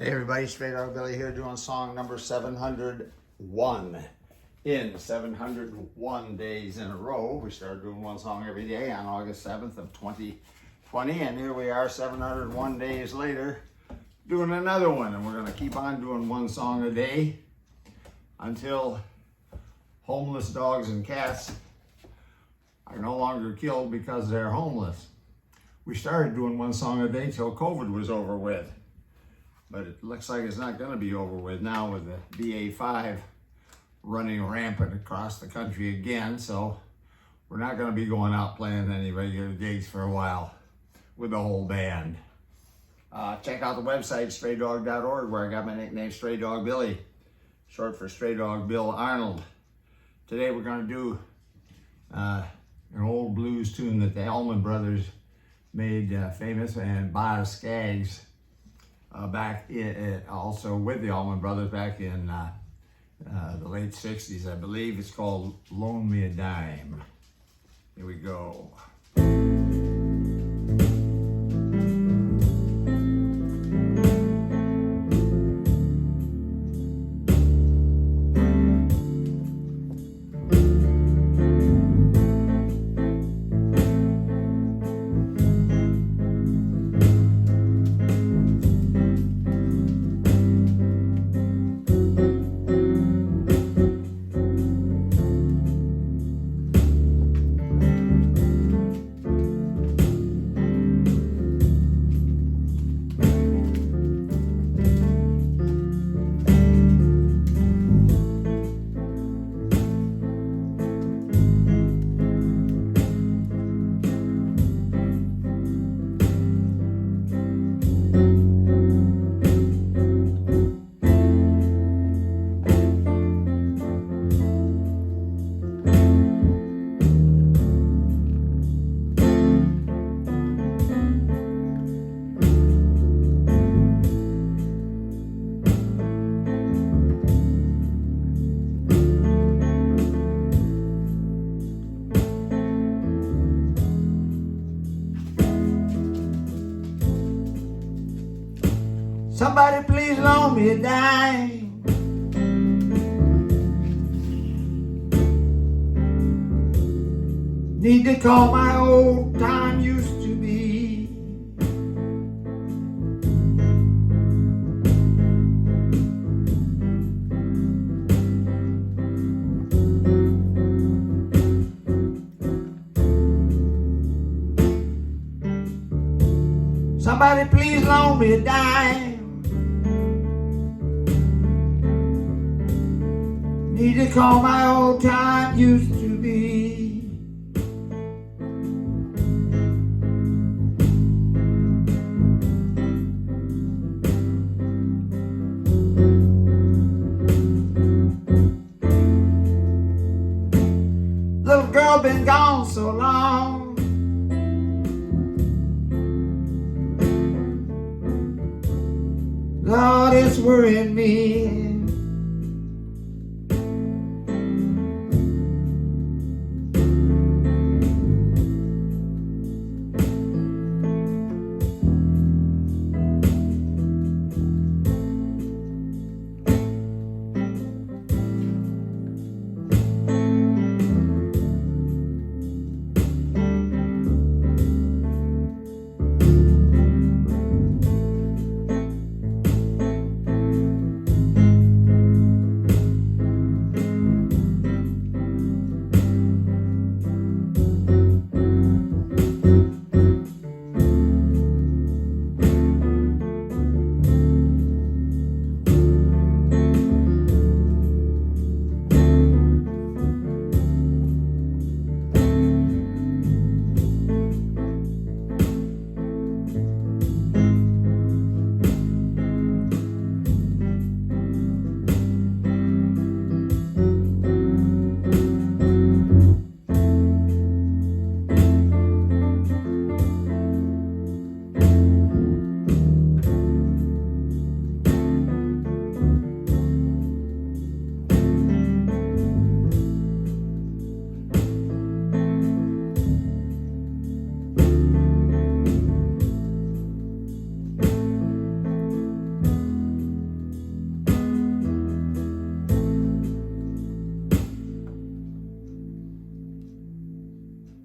Hey everybody, Straydog Billy here doing song number 701. In 701 days in a row, we started doing one song every day on August 7th of 2020, and here we are 701 days later doing another one, and we're going to keep on doing one song a day until homeless dogs and cats are no longer killed because they're homeless. We started doing one song a day till COVID was over with. But it looks like it's not going to be over with now with the BA5 running rampant across the country again. So we're not going to be going out playing any regular gigs for a while with the whole band. Check out the website, straydog.org, where I got my nickname, Straydog Billy, short for Straydog Bill Arnold. Today we're going to do an old blues tune that the Allman Brothers made famous, and Boz Scaggs back in, also with the Allman Brothers back in the late 60s, I believe. It's called Loan Me a Dime. Here we go. Somebody please loan me a dime. Need to call my old time used to be. Somebody please loan me a dime. Need to call my old time used to be. Little girl been gone so long. Lord, it's worrying me.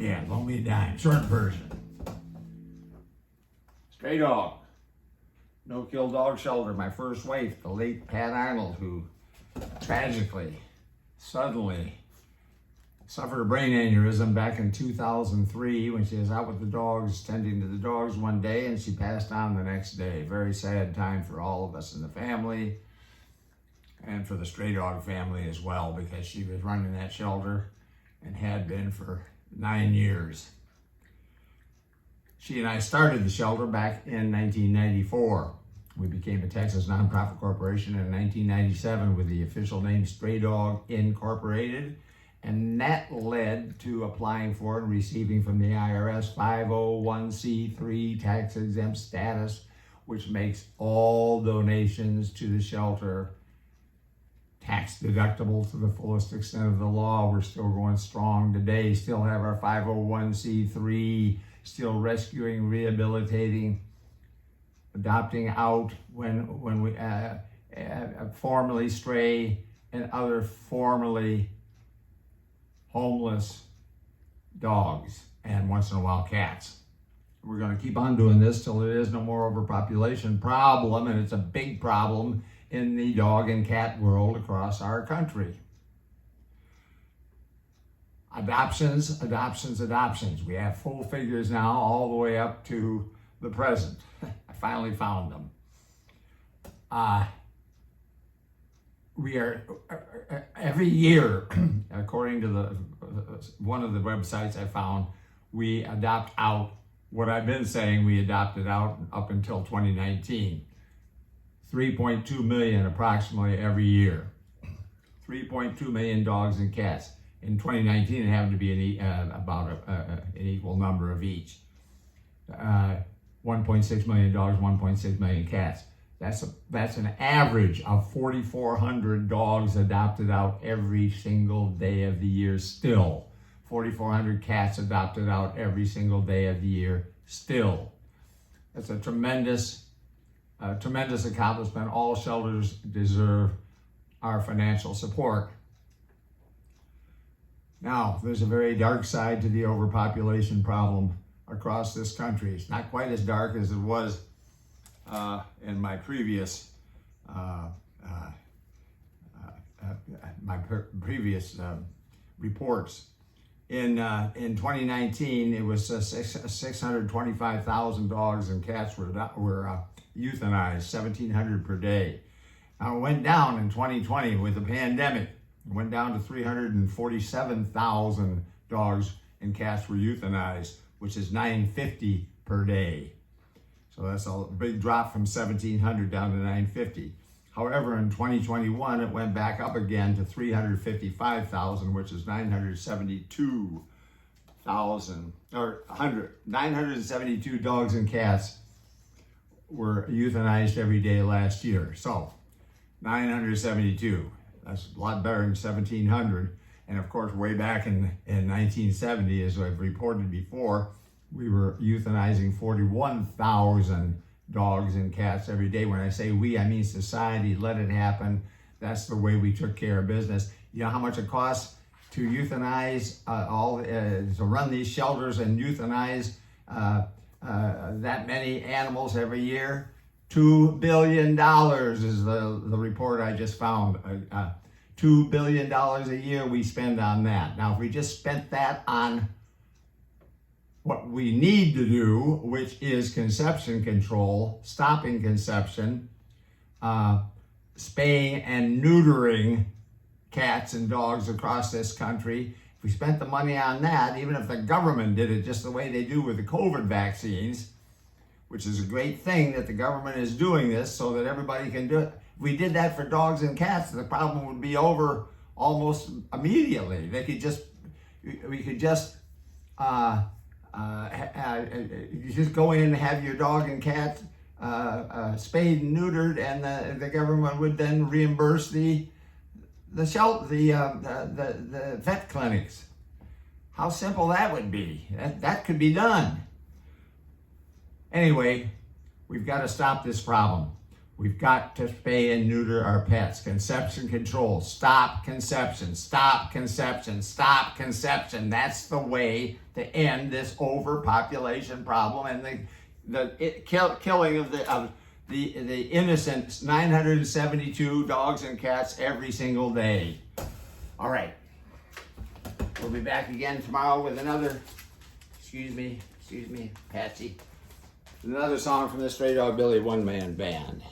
Yeah, loan me a dime. Short version. Straydog No-Kill Dog Shelter. My first wife, the late Pat Arnold, who tragically, suddenly suffered a brain aneurysm back in 2003 when she was out with the dogs, tending to the dogs one day, and she passed on the next day. Very sad time for all of us in the family and for the Straydog family as well, because she was running that shelter and had been for 9 years. She and I started the shelter back in 1994. We became a Texas nonprofit corporation in 1997 with the official name Straydog Incorporated, and that led to applying for and receiving from the IRS 501c3 tax-exempt status, which makes all donations to the shelter tax deductible to the fullest extent of the law. We're still going strong today, still have our 501c3, still rescuing, rehabilitating, adopting out when we formerly stray and other formerly homeless dogs, and once in a while cats. We're going to keep on doing this till there is no more overpopulation problem, and it's a big problem in the dog and cat world across our country. Adoptions. We have full figures now all the way up to the present. I finally found them. We are, every year, according to one of the websites I found, we adopt out what I've been saying we adopted out up until 2019. 3.2 million approximately every year. 3.2 million dogs and cats. In 2019, it happened to be about an equal number of each. 1.6 million dogs, 1.6 million cats. That's an average of 4,400 dogs adopted out every single day of the year still. 4,400 cats adopted out every single day of the year still. That's a tremendous accomplishment. All shelters deserve our financial support. Now, there's a very dark side to the overpopulation problem across this country. It's not quite as dark as it was in my previous reports. In 2019, it was 625,000 dogs and cats were euthanized, 1,700 per day. Now it went down in 2020 with the pandemic. It went down to 347,000 dogs and cats were euthanized, which is 950 per day. So that's a big drop from 1,700 down to 950. However, in 2021, it went back up again to 355,000, which is 972 dogs and cats were euthanized every day last year. So 972, that's a lot better than 1,700. And of course, way back in 1970, as I've reported before, we were euthanizing 41,000 dogs and cats every day. When I say we, I mean society let it happen. That's the way we took care of business. You know how much it costs to euthanize to run these shelters and euthanize that many animals every year? $2 billion is the report I just found. $2 billion a year we spend on that. Now, if we just spent that on what we need to do, which is conception control, stopping conception, spaying and neutering cats and dogs across this country. If we spent the money on that, even if the government did it just the way they do with the COVID vaccines, which is a great thing that the government is doing this so that everybody can do it. If we did that for dogs and cats, the problem would be over almost immediately. We could just you just go in and have your dog and cat spayed and neutered, and the government would then reimburse the vet clinics. How simple that would be. That could be done. Anyway, we've got to stop this problem. We've got to spay and neuter our pets. Conception control. Stop conception. Stop conception. Stop conception. That's the way to end this overpopulation problem and the killing of the innocent 972 dogs and cats every single day. All right. We'll be back again tomorrow with another, excuse me, Patsy, another song from the Straydog Billy one-man band.